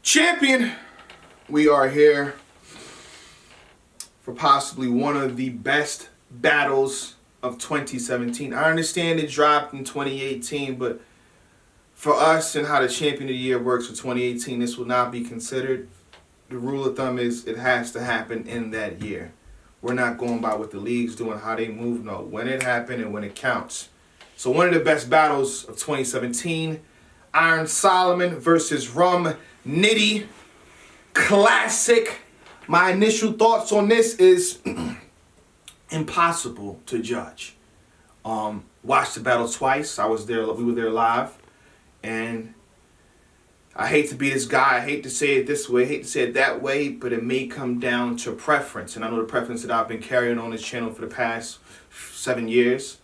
Champion, we are here for possibly one of the best battles of 2017. I understand it dropped in 2018, but for us and how the Champion of the Year works for 2018, this will not be considered. The rule of thumb is it has to happen in that year. We're not going by what the league's doing, how they move. No, when it happened and when it counts. So one of the best battles of 2017, Iron Solomon versus Rum Nitty. Classic. My initial thoughts on this is impossible to judge. Watched the battle twice. I was there. We were there live, and I hate to be this guy. I hate to say it this way. I hate to say it that way, but it may come down to preference, and I know the preference that I've been carrying on this channel for the past 7 years.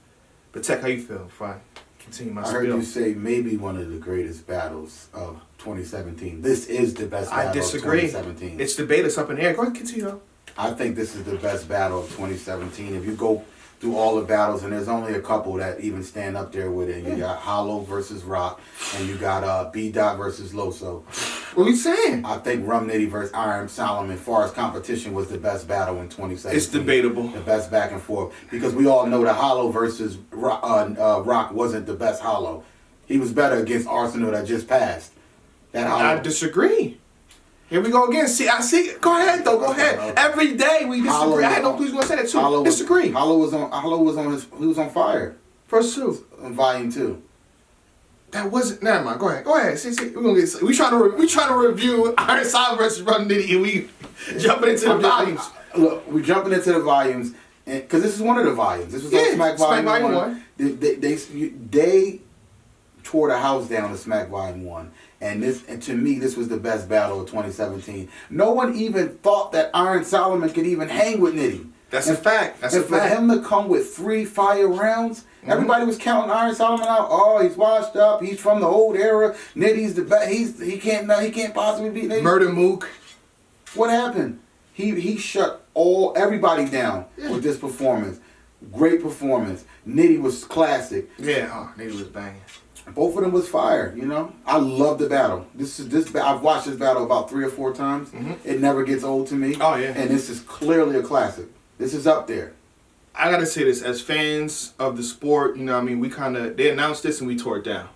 But Tech, how you feel before I continue my spiel? I heard you say maybe one of the greatest battles of 2017. This is the best battle I disagree. of 2017. It's debate. It's up in the air. Go ahead, continue. I think this is the best battle of 2017. If you go through all the battles, and there's only a couple that even stand up there with it. You got Hollow versus Rock, and you got B-Dot versus Loso. What are you saying? I think Rum Nitty versus Iron Solomon, as far as competition, was the best battle in 2017. It's debatable. The best back and forth. Because we all know that Hollow versus Rock wasn't the best Hollow. He was better against Arsenal that just passed. That Hollow. I disagree. Here we go again. I see. Go ahead, though. Go ahead. Every day we disagree. Hollow, I had no clue he was going to say that, too. Disagree. Hollow was on fire. First two. On volume 2. That wasn't. Never mind. Go ahead. Go ahead. See. We trying to review Iron Solomon versus Rum Nitty, and we jumping into the volumes. Look, we're jumping into the volumes, because this is one of the volumes. This was on Smack Volume 1. They tore the house down to Smack Volume 1. And to me, this was the best battle of 2017. No one even thought that Iron Solomon could even hang with Nitty. That's a fact. That's a fact. For him to come with 3 fire rounds, everybody was counting Iron Solomon out. Oh, he's washed up. He's from the old era. Nitty's the best. He can't possibly beat Nitty. Murder Mook. What happened? He shut everybody down with this performance. Great performance. Nitty was classic. Yeah, Nitty was banging. Both of them was fire, you know. I love the battle. I've watched this battle about 3 or 4 times. It never gets old to me. Oh yeah. And this is clearly a classic. This is up there. I gotta say this, as fans of the sport, you know what I mean, they announced this and we tore it down.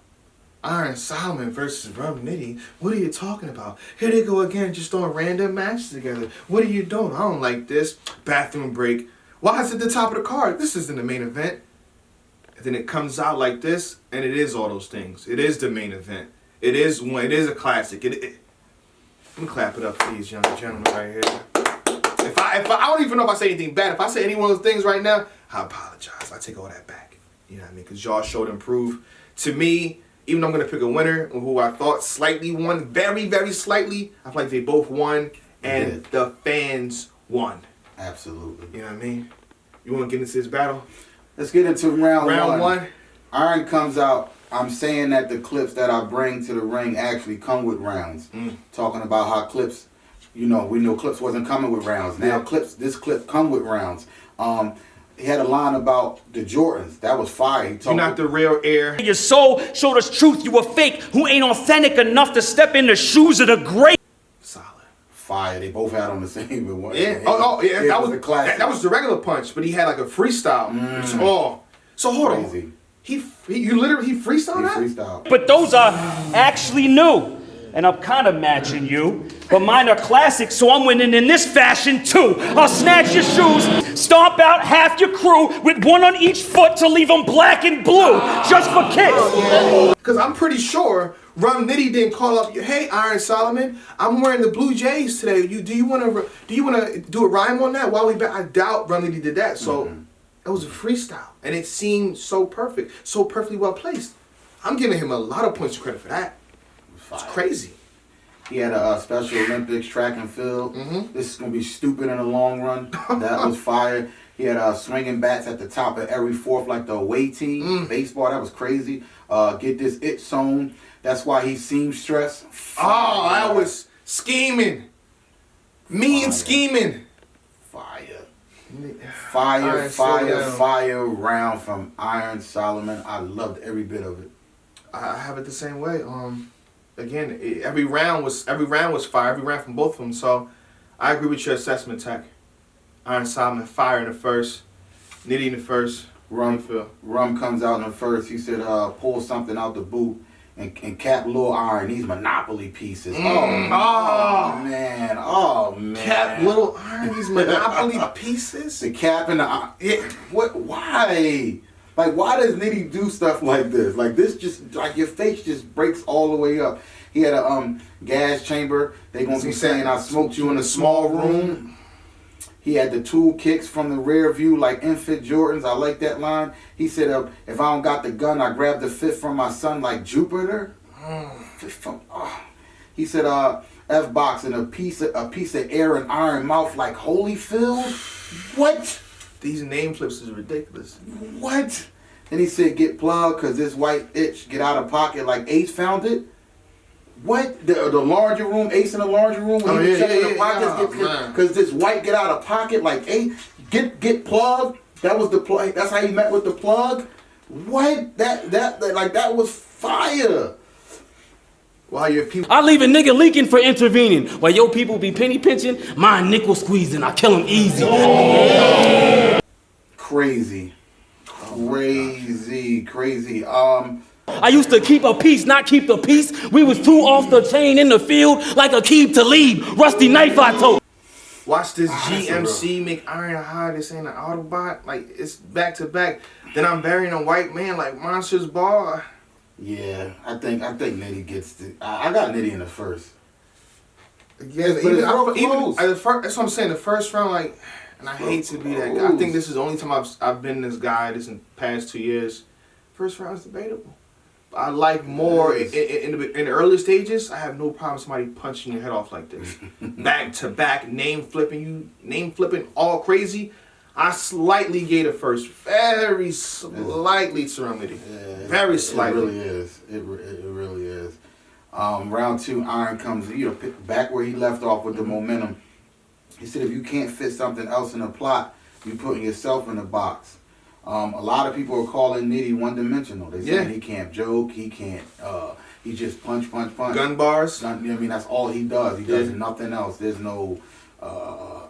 Iron Solomon versus Rum Nitty. What are you talking about? Here they go again, just throwing random matches together. What are you doing? I don't like this. Bathroom break. Why is it the top of the card? This isn't the main event. Then it comes out like this, and it is all those things. It is the main event. It is a classic. Let me clap it up for these young gentlemen right here. If I don't even know if I say anything bad. If I say any one of those things right now, I apologize. I take all that back. You know what I mean? Because y'all showed improve. To me, even though I'm going to pick a winner who I thought slightly won, very, very slightly, I feel like they both won, and the fans won. Absolutely. You know what I mean? You want to get into this battle? Let's get into round one. Iron comes out. I'm saying that the clips that I bring to the ring actually come with rounds. Talking about how clips, we know clips wasn't coming with rounds. Now this clip come with rounds. He had a line about the Jordans. That was fire. You're not the real heir. Your soul showed us truth. You a fake who ain't authentic enough to step in the shoes of the great. Solid. Fire. They both had on the same one. Yeah. Yeah. That was a classic. That was the regular punch, but he had like a freestyle. So hold on. He freestyled that? He freestyled. But those are actually new. And I'm kind of matching you. But mine are classics, so I'm winning in this fashion too. I'll snatch your shoes, stomp out half your crew with one on each foot to leave them black and blue, just for kicks. Because I'm pretty sure Rum Nitty didn't call up, hey, Iron Solomon, I'm wearing the Blue Jays today. Do you want to do a rhyme on that while we back? I doubt Rum Nitty did that. So it was a freestyle, and it seemed so perfect, so perfectly well placed. I'm giving him a lot of points of credit for that. It's crazy. He had a Special Olympics track and field. This is going to be stupid in the long run. That was fire. He had swinging bats at the top of every fourth like the away team. Baseball, that was crazy. Get this it zone. That's why he seamstress. Oh, that was scheming. Me and scheming. Fire round from Iron Solomon. I loved every bit of it. I have it the same way. again, every round was fire. Every round from both of them. So I agree with your assessment, Tech. Iron Solomon fire in the first, Nitty in the first. Rum comes out in the first. He said, pull something out the boot and cap Lil Iron. These Monopoly pieces. Oh man. Cap Little Iron. These Monopoly pieces. The cap and the what? Why? Like, why does Nitty do stuff like this? Like, this just, like, your face just breaks all the way up. He had a gas chamber. They gonna be saying, I smoked you in a small room. He had the tool kicks from the rear view like infant Jordans. I like that line. He said, if I don't got the gun, I grab the fifth from my son like Jupiter. He said, F-box and a piece of air and iron mouth like Holyfield. What? These name flips is ridiculous. What? Then he said, get plugged because this white itch get out of pocket like Ace found it. What? The larger room, Ace in the larger room when he was checking the pockets because this white get out of pocket like Ace. Get plugged. That was the plug. That's how he met with the plug. What? That was fire. While your people, I leave a nigga leaking for intervening. While your people be penny pinching, mine nickel squeezing. I kill him easy. Crazy. I used to keep a piece, not keep the peace. We was too off the chain in the field, like a keep to leave. Rusty knife I told. Watch this GMC make Iron High. This ain't an Autobot. Like, it's back to back. Then I'm burying a white man like Monsters Ball. Yeah, I think Nitty gets the. I got Nitty in the first. Yeah, even that's what I'm saying. The first round, like, and I hate to be that guy. I think this is the only time I've been this guy this in the past 2 years. First round is debatable. I like more in the early stages. I have no problem somebody punching your head off like this, back to back, name flipping, all crazy. I slightly gave the first, very slightly to Nitty. Yeah, very slightly. It really is. Round two, Iron comes, back where he left off with the momentum. He said, if you can't fit something else in the plot, you're putting yourself in the box. A lot of people are calling Nitty one-dimensional. They saying he can't joke, he can't, he just punch. Gun bars. That's all he does. He does nothing else. There's no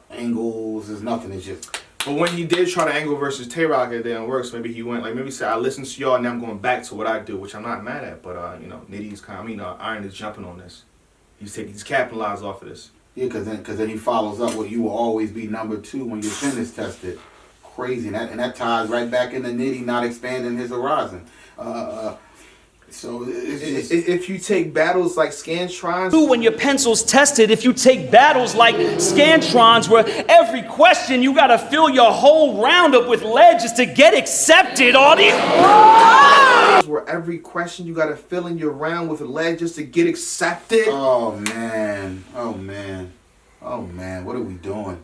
angles, there's nothing. It's just... But when he did try to angle versus Tay-Rock, it didn't work. So maybe he went, maybe he said, I listened to y'all and now I'm going back to what I do, which I'm not mad at. But, Nitty's Iron is jumping on this. He's capitalized off of this. Yeah, because then he follows up with, you will always be number two when your pen is tested. Crazy. And that ties right back into Nitty not expanding his horizon. So it's just... If you take battles like Scantrons... When your pencil's tested, if you take battles like Scantrons, where every question you gotta fill your whole round up with lead just to get accepted, audience. Where every question you gotta fill in your round with lead just to get accepted. Oh man. What are we doing?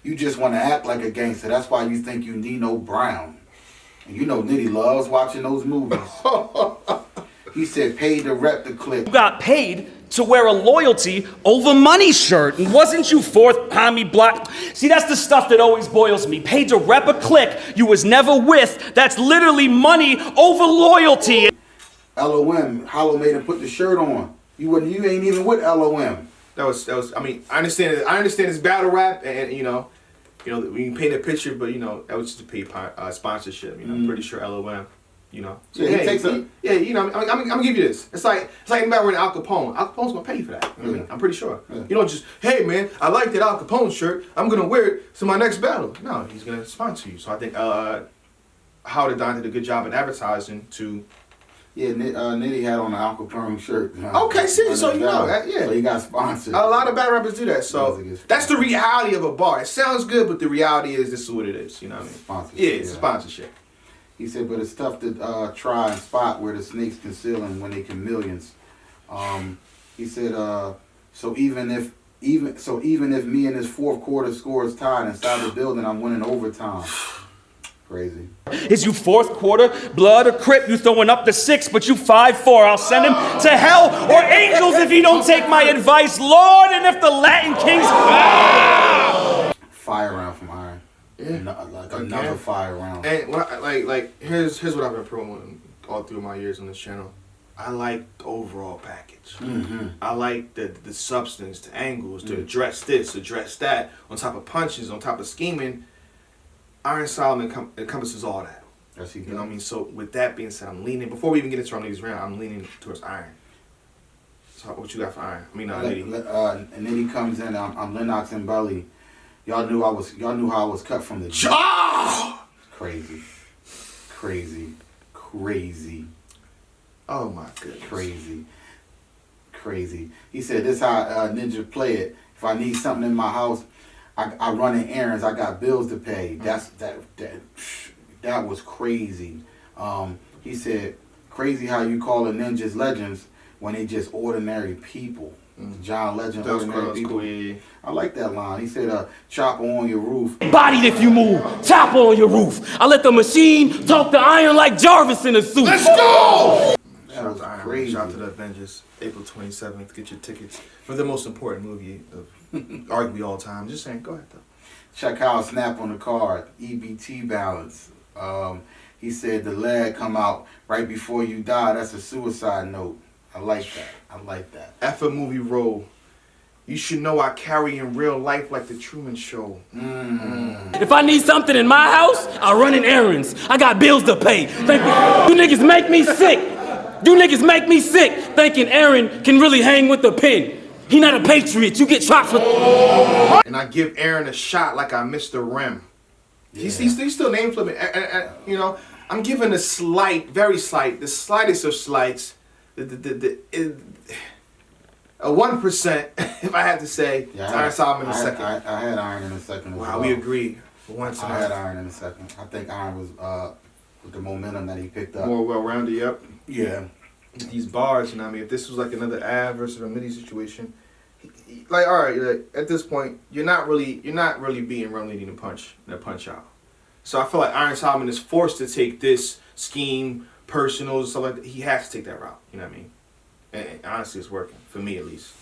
You just want to act like a gangster. That's why you think you Nino Brown. And Nitty loves watching those movies. He said paid to rep the clip. You got paid to wear a loyalty over money shirt. And wasn't you fourth behind me block? See, that's the stuff that always boils me. Paid to rep a clique you was never with. That's literally money over loyalty. LOM, Hollow made him put the shirt on. You ain't even with LOM. That was. I understand his battle rap, and we can paint a picture, but that was just to pay sponsorship. I'm pretty sure LOM. So, yeah, he takes I'm gonna give you this. It's like about wearing Al Capone. Al Capone's gonna pay you for that. I'm pretty sure. Yeah. You don't just, hey man, I like that Al Capone shirt. I'm gonna wear it to my next battle. No, he's gonna sponsor you. So I think Howard Don did a good job in advertising to. Yeah, Nitty had on an Al Capone shirt. Okay, see, so that, yeah. So he got sponsored. A lot of battle rappers do that. So that's the reality of a bar. It sounds good, but the reality is this is what it is. You know what I mean? Sponsorship. Yeah, it's a sponsorship. He said, but it's tough to try and spot where the snakes concealing when they can millions. He said, so even if me and this fourth quarter score is tied inside the building, I'm winning overtime. Crazy. Is you fourth quarter, blood or crip, you throwing up the 6, but you 5'4". I'll send him to hell or angels if he don't take my advice, Lord, and if the Latin Kings... Fire round from Iron. Another fire round. And here's what I've been promoting all through my years on this channel. I like the overall package. Mm-hmm. I like the substance, the angles, to address this, address that, on top of punches, on top of scheming. Iron Solomon encompasses all that. Yes, he does. You know what I mean? So with that being said, I'm leaning, before we even get into our niggas round, I'm leaning towards Iron. So what you got for Iron? I mean, Nitty. Nitty comes in. I'm Lennox and Belly. Y'all knew how I was cut from the jump. Oh! Crazy. Oh my goodness. Crazy. He said, "This how Ninja play it. If I need something in my house, I run in errands. I got bills to pay." That was crazy. He said, "Crazy how you call the ninjas legends when they just ordinary people." John Legend, ordinary people. Cool, yeah. I like that line. He said, "Chopper on your roof." Bodied if you move, chopper on your roof. I let the machine talk to iron like Jarvis in a suit. Let's go! That was Shout out to Iron. crazy. Shout out to the Avengers. April 27th. Get your tickets for the most important movie of arguably all time. Just saying. Go ahead though. Check out Snap on the card. EBT balance. He said the leg come out right before you die. That's a suicide note. I like that. F a movie role. You should know I carry in real life like the Truman Show. If I need something in my house, I run in errands. I got bills to pay. You niggas make me sick. Thinking Aaron can really hang with the pen. He not a patriot. You get chopped for. And I give Aaron a shot like I missed the rim. Yeah. He's still name flipping. You know, I'm giving a slight, very slight, the slightest of slights. A 1%, if I had to say, to Iron Solomon in a second. I had Iron in a second. Wow, we agree for once. I had Iron in a second. I think Iron was with the momentum that he picked up. More well-rounded, yep. Yeah. These bars, you know what I mean? If this was like another Av versus a Nitty situation, like, all right, like, at this point, you're not really beating Rum Nitty in a punch out. So I feel like Iron Solomon is forced to take this scheme, personal, stuff like that. He has to take that route. You know what I mean? And honestly, it's working for me at least.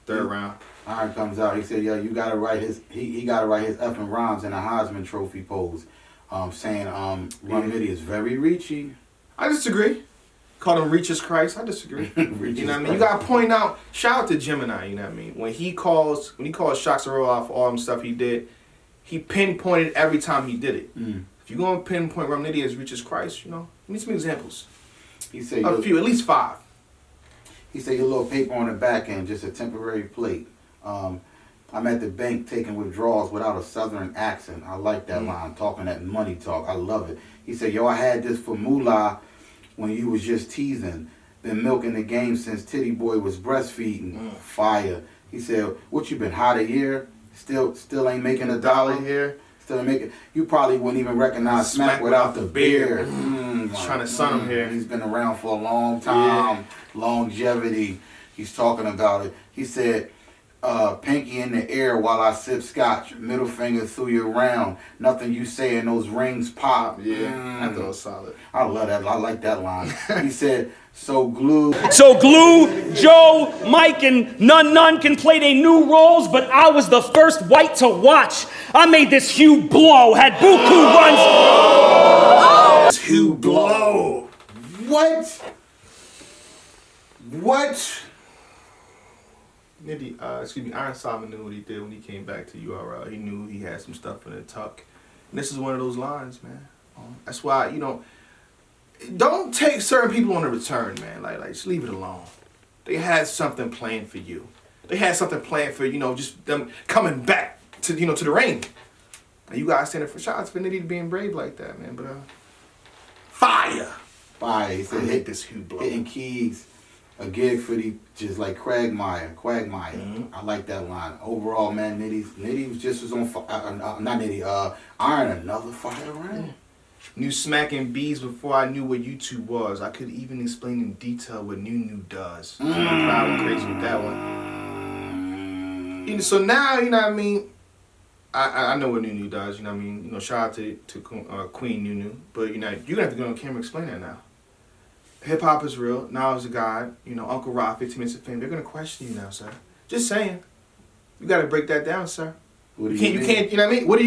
Third round. Iron comes out. He said, "Yo, you gotta write his. He gotta write his effing rhymes in a Heisman Trophy pose." Saying Rum Nitty is very reachy. I disagree. Called him Reaches Christ. I disagree. You know what I mean? You gotta point out. Shout out to Gemini. You know what I mean? When he calls shots to roll off for all them stuff he did, he pinpointed every time he did it. If you gonna pinpoint Rum Nitty as Reaches Christ, you know, give me some examples. He said, a few, at least 5. He said, "Your little paper on the back end, just a temporary plate. I'm at the bank taking withdrawals without a southern accent." I like that line, talking that money talk. I love it. He said, "Yo, I had this for moolah when you was just teasing. Been milking the game since Titty Boy was breastfeeding." Fire. He said, "What, you been hot a year? Still ain't making a dollar here? Still making. You probably wouldn't even recognize Smack without the beard." Trying to sun him here. He's been around for a long time. Longevity. He's talking about it. He said, "Pinky in the air while I sip scotch. Middle finger through your round. Nothing you say and those rings pop." Yeah, I thought it was solid. I love that. I like that line. He said, So Glue, Joe, Mike, and None can play their new roles, but I was the first white to watch. I made this Hugh Blow, had Buku runs. Hugh Blow. What? Nitty, Iron Solomon knew what he did when he came back to URL. He knew he had some stuff in the tuck. And this is one of those lines, man. That's why, you know, don't take certain people on the return, man. Like just leave it alone. They had something planned for you. They had something planned for, you know, just them coming back to, you know, to the ring. And you guys standing for shots for Nitty being brave like that, man. But fire. He said, hit this Hugh Blow. Hitting keys. A gig for the, just like Quagmire. I like that line. Overall, man, Nitty was on fire. Not Nitty, Iron, another fire round. Knew smacking bees before I knew what YouTube was. I could even explain in detail what Nunu does. I'm proud and crazy with that one. You know, so now, you know what I mean? I know what Nunu does, you know what I mean? You know, shout out to Queen Nunu. But, you know, you're going to have to go on camera and explain that now. Hip-hop is real. Now is a God. You know, Uncle Rob, 15 Minutes of Fame. They're going to question you now, sir. Just saying. You got to break that down, sir. What do You can't. You know what I mean? What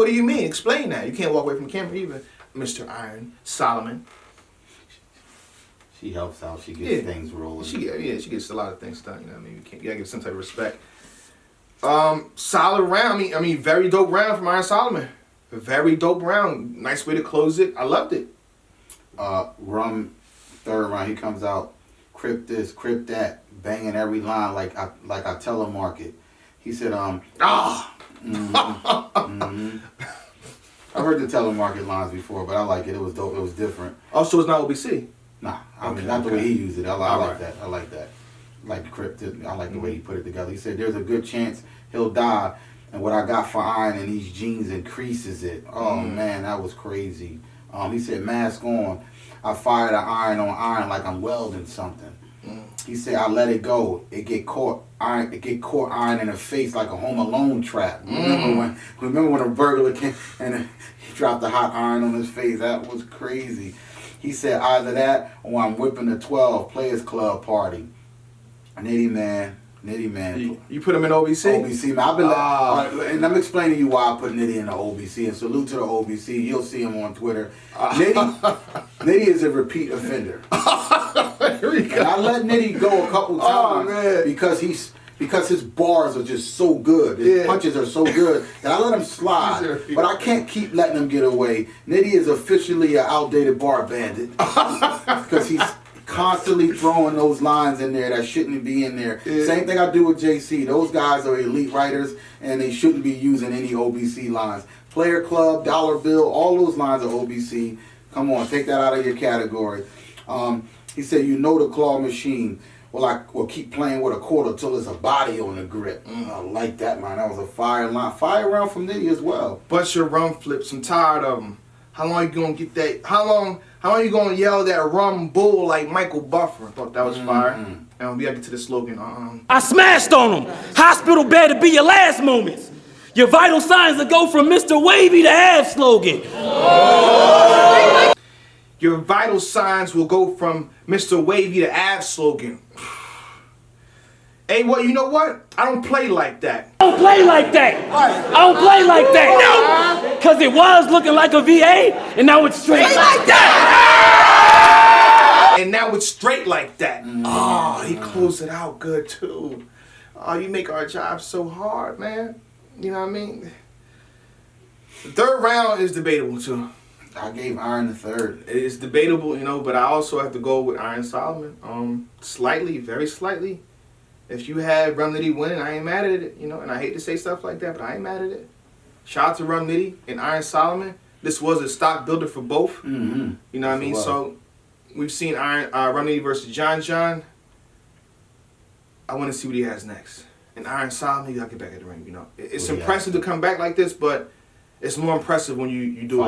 do you mean? Explain that. You can't walk away from the camera either, Mr. Iron Solomon. She helps out. She gets things rolling. She gets a lot of things done. You know what I mean? You gotta give some type of respect. Solid round. I mean, very dope round from Iron Solomon. A very dope round. Nice way to close it. I loved it. Rum, third round, he comes out, crip this, crip that, banging every line like I telemarket. He said, I've heard the telemarket lines before, but I like it. It was dope. It was different. Oh, so it's not OBC? Nah, I mean, not the way he used it. I like that. I like that. Like cryptid. I like the way he put it together. He said, there's a good chance he'll die, and what I got for iron in these jeans increases it. Oh, man, that was crazy. He said, mask on. I fired an iron on iron like I'm welding something. He said, I let it go. It get caught iron in the face like a Home Alone trap. Remember when a burglar came and he dropped a hot iron on his face? That was crazy. He said, either that or I'm whipping the 12 Players Club party. Nitty man. You put him in OBC? OBC, man. And I'm explaining to you why I put Nitty in the OBC. And salute to the OBC. You'll see him on Twitter. Nitty is a repeat offender. And I let Nitty go a couple times because his bars are just so good. His punches are so good that I let him slide. But I can't keep letting him get away. Nitty is officially an outdated bar bandit because he's constantly throwing those lines in there that shouldn't be in there. Same thing I do with JC. Those guys are elite writers and they shouldn't be using any OBC lines. Player Club, Dollar Bill, all those lines are OBC. Come on, take that out of your category. He said, you know the claw machine. Well, keep playing with a quarter till there's a body on the grip. I like that, man. That was a fire line. Fire round from Nitty as well. Bunch of rum flips. I'm tired of them. How long you gonna get that? How long you gonna yell that rum bull like Michael Buffer? I thought that was fire. And we gotta get to the slogan. I smashed on him. Hospital bed to be your last moments. Your vital signs will go from Mr. Wavy to Av slogan. Your vital signs will go from Mr. Wavy to Av slogan. Hey, you know what? I don't play like that. I don't play like that. No. Because it was looking like a VA, and now it's straight like that. And now it's straight like that. Oh, he closed it out good, too. Oh, you make our job so hard, man. You know what I mean? The third round is debatable, too. I gave Iron the third. It is debatable, but I also have to go with Iron Solomon. Slightly, very slightly. If you had Rum Nitty winning, I ain't mad at it, and I hate to say stuff like that, but I ain't mad at it. Shout out to Rum Nitty and Iron Solomon. This was a stock builder for both. You know what I mean? So we've seen Rum Nitty versus John. I want to see what he has next. And Iron Solomon, you gotta get back at the ring. It's impressive to come back like this, but it's more impressive when you do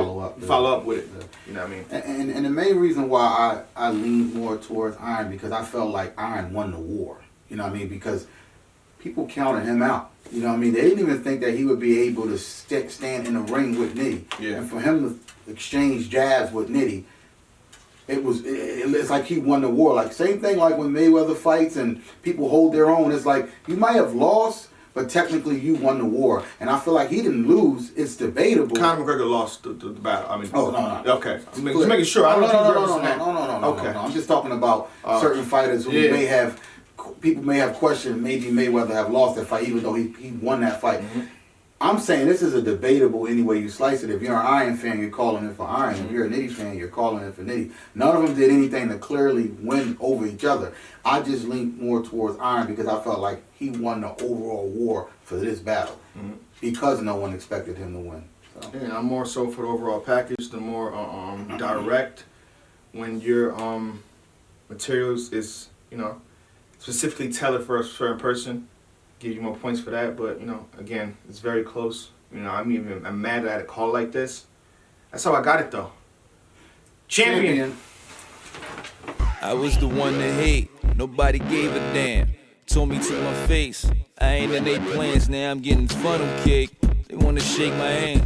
follow up with it. You know what I mean? And the main reason why I lean more towards Iron because I felt like Iron won the war. You know what I mean? Because people counted him out. You know what I mean? They didn't even think that he would be able to stand in the ring with Nitty. Yeah. And for him to exchange jabs with Nitty, it's like he won the war. Like same thing like when Mayweather fights and people hold their own. It's like you might have lost, but technically you won the war. And I feel like he didn't lose. It's debatable. Conor McGregor lost the battle. I mean, no. Okay. Just making sure. No. Okay. No. I'm just talking about certain fighters who people may have questioned maybe Mayweather have lost that fight even though he won that fight. I'm saying this is a debatable any way you slice it. If you're an Iron fan, you're calling it for Iron. If you're a Nitty fan, you're calling it for Nitty. None of them did anything to clearly win over each other. I just leaned more towards Iron because I felt like he won the overall war for this battle because no one expected him to win. So. Yeah, I'm more so for the overall package, the more direct. When your materials is, specifically tailored for a certain person, give you more points for that. But again, it's very close. I'm mad that I had a call like this. That's how I got it though. Champion. I was the one to hate. Nobody gave a damn. Told me to my face. I ain't in their plans. Now I'm getting funnel cake. They wanna shake my hand.